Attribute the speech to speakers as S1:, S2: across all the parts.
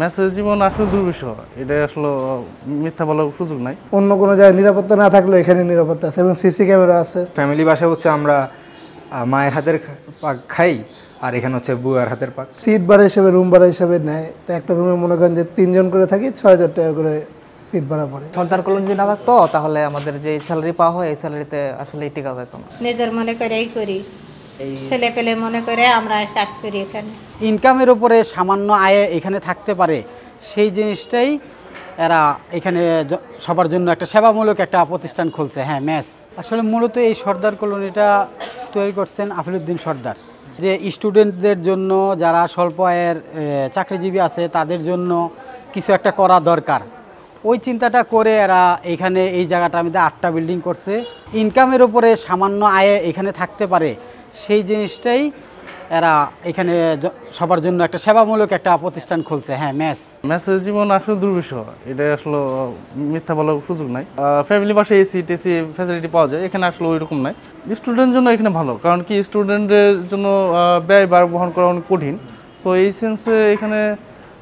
S1: Message জীবন আসলে দুর্বিষহ, এটা আসলে মিথ্যা বলার সুযোগ নাই।
S2: অন্য কোনো জায়গায় নিরাপত্তা না থাকলেও এখানে নিরাপত্তা আছে এবং সিসি ক্যামেরা আছে।
S3: ফ্যামিলি বাসায় হচ্ছে আমরা মায়ের হাতের পাক খাই, আর এখানে হচ্ছে বুয়ার হাতের পাক।
S2: সিট ভাড়া হিসেবে রুম ভাড়া হিসেবে নেয়, তো একটা রুমে মনে করেন যে 3 জন করে থাকি, 6,000 টাকা করে সিট ভাড়া পড়ে।
S4: সর্দার কলোনি যদি না থাকতো তাহলে আমাদের যে স্যালারি পাওয়া হয় এই স্যালারিতে আসলে টিকা যেত না।
S5: নিজের মনে করেই করি, ছেলে পেলে মনে করে আমরা কাজ করি এখানে।
S6: ইনকামের উপরে সামান্য আয়ে এখানে থাকতে পারে, সেই জিনিসটাই এরা এখানে সবার জন্য একটা সেবামূলক একটা প্রতিষ্ঠান খুলছে। হ্যাঁ, মেস। আসলে মূলত এই সর্দার কলোনিটা তৈরি করছেন আফিলউদ্দিন সর্দার, যে স্টুডেন্টদের জন্য যারা স্বল্প আয়ের চাকরিজীবী আছে তাদের জন্য কিছু একটা করা দরকার, ওই চিন্তাটা করে এরা এখানে এই জায়গাটার মধ্যে 8টা বিল্ডিং করছে। ইনকামের উপরে সামান্য আয়ে এখানে থাকতে পারে, সেই জিনিসটাই এরা এখানে সবার জন্য একটা সেবামূলক একটা প্রতিষ্ঠান খুলছে। হ্যাঁ,
S1: মেসেজ জীবন আসলে দুর্বিষহ, এটা আসলে মিথ্যা বলার সুযোগ নাই। ফ্যামিলি বাসায় এসি টেসি ফ্যাসিলিটি পাওয়া যায়, এখানে আসলে ওই রকম নাই। স্টুডেন্টের জন্য এখানে ভালো, কারণ কি স্টুডেন্টের জন্য ব্যয়ভার বহন করা অনেক কঠিন। সো এই সেন্সে এখানে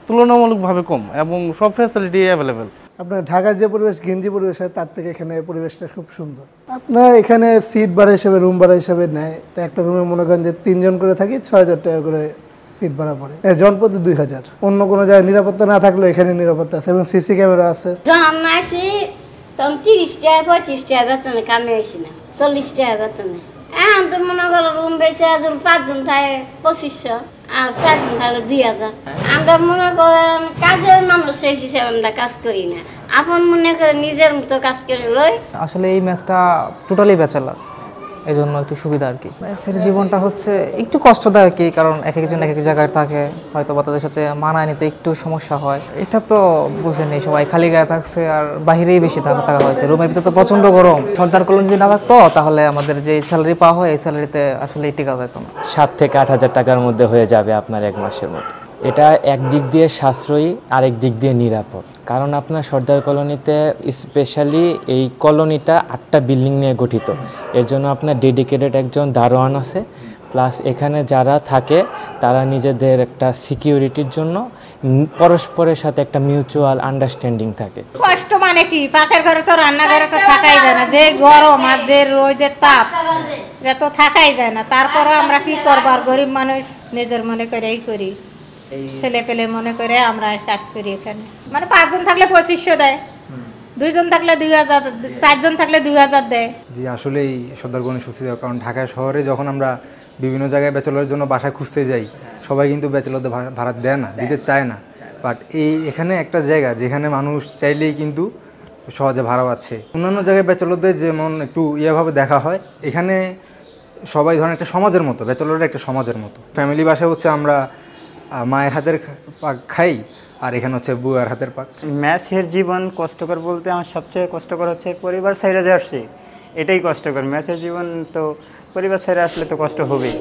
S1: তুলনামূলকভাবে কম এবং সব ফ্যাসিলিটি অ্যাভেলেবেল।
S2: আপনার ঢাকার যে পরিবেশ, গেঞ্জি পরিবেশ হয়, তার থেকে এখানে পরিবেশটা খুব সুন্দর। আপনার এখানে সিট ভাড়া হিসেবে রুম ভাড়া হিসেবে নেয়, তো একটা রুমে মনে করেন যে 3 জন করে থাকি, 6,000 টাকা করে সিট ভাড়া পড়ে। জনপ্রতি 2,000। অন্য কোনো জায়গায় নিরাপত্তা না থাকলেও এখানে নিরাপত্তা আছে এবং সিসি ক্যামেরা আছে।
S7: যখন আসি তখন 30 টাকা 25 টাকা বেতনে কামে আসি না, 40 টাকা বেতনে। এখন তো মনে করো রুম বেশি আজ 5 জন থাকে 2500, আর 4 জন থাকলে 2,000। আমরা মনে করেন কাজের মানুষ সেই হিসাবে আমরা কাজ করি না, আপন মনে করে নিজের মতো কাজ করে লই।
S4: আসলে এই ম্যাচটা টোটালি ব্যাচেলার, এই জন্য একটু সুবিধা আর কি। ম্যাচের জীবনটা হচ্ছে একটু কষ্টদায়ক, কি কারণ এক একজন এক এক জায়গায় থাকে, হয়তো বা তাদের সাথে মানায় নিতে একটু সমস্যা হয়। এটা তো বুঝেনি, সবাই খালি গায়ে থাকছে আর বাহিরেই বেশি থাকা হয়েছে, রুমের ভিতরে তো প্রচন্ড গরম। সর্দার কলোনি যদি না থাকতো তাহলে আমাদের যে স্যালারি পাওয়া হয় এই স্যালারিতে আসলে টিকা যেত না।
S8: 7 থেকে 8,000 টাকার মধ্যে হয়ে যাবে আপনার 1 মাসের মতো। এটা এক দিক দিয়ে সাশ্রয়ী, আরেক দিক দিয়ে নিরাপদ, কারণ আপনার সর্দার কলোনিতে স্পেশালি এই কলোনিটা 8টা বিল্ডিং নিয়ে গঠিত। এর জন্য আপনার ডেডিকেটেড একজন দারোয়ান আছে, প্লাস এখানে যারা থাকে তারা নিজেদের একটা সিকিউরিটির জন্য পরস্পরের সাথে একটা মিউচুয়াল আন্ডারস্ট্যান্ডিং থাকে।
S5: কষ্ট মানে কি, পাকের ঘরে তো রান্নাঘরে তো থাকাই যায় না, যে গরম আর যে রোদের তাপ, যে তো থাকাই যায় না। তারপরে আমরা কি করবো, আর গরিব মানুষ নিজের মনে করেই করি, ছেলে পেলে মনে করে আমরা কাজ করি এখানে। মানে 5 জন থাকলে 2500 দেয়, 2 জন থাকলে 2,000, 4 জন থাকলে 2,000 দেয়।
S3: জি, আসলেই সর্দার কলোনি সুস্থির, কারণ ঢাকা শহরে যখন আমরা বিভিন্ন জায়গায় ব্যাচেলরের জন্য বাসা খুঁজতে যাই, সবাই কিন্তু ব্যাচেলরদের ভাড়া দেয় না, দিতে চায় না। বাট এখানে একটা জায়গা যেখানে মানুষ চাইলেই কিন্তু সহজে ভাড়া পাচ্ছে। অন্যান্য জায়গায় ব্যাচেলরদের যেমন একটু ইয়েভাবে দেখা হয়, এখানে সবাই ধরেন একটা সমাজের মতো, ব্যাচেলররা একটা সমাজের মতো। ফ্যামিলি বাসায় হচ্ছে আমরা মায়ের হাতের পাক খাই, আর এখানে হচ্ছে বুয়ার হাতের পাক।
S9: ম্যাচের জীবন কষ্টকর বলতে আমার সবচেয়ে কষ্টকর হচ্ছে পরিবার ছেড়ে যাচ্ছি, এটাই কষ্টকর। ম্যাচের জীবন তো পরিবার ছেড়ে আসলে তো কষ্ট হবেই।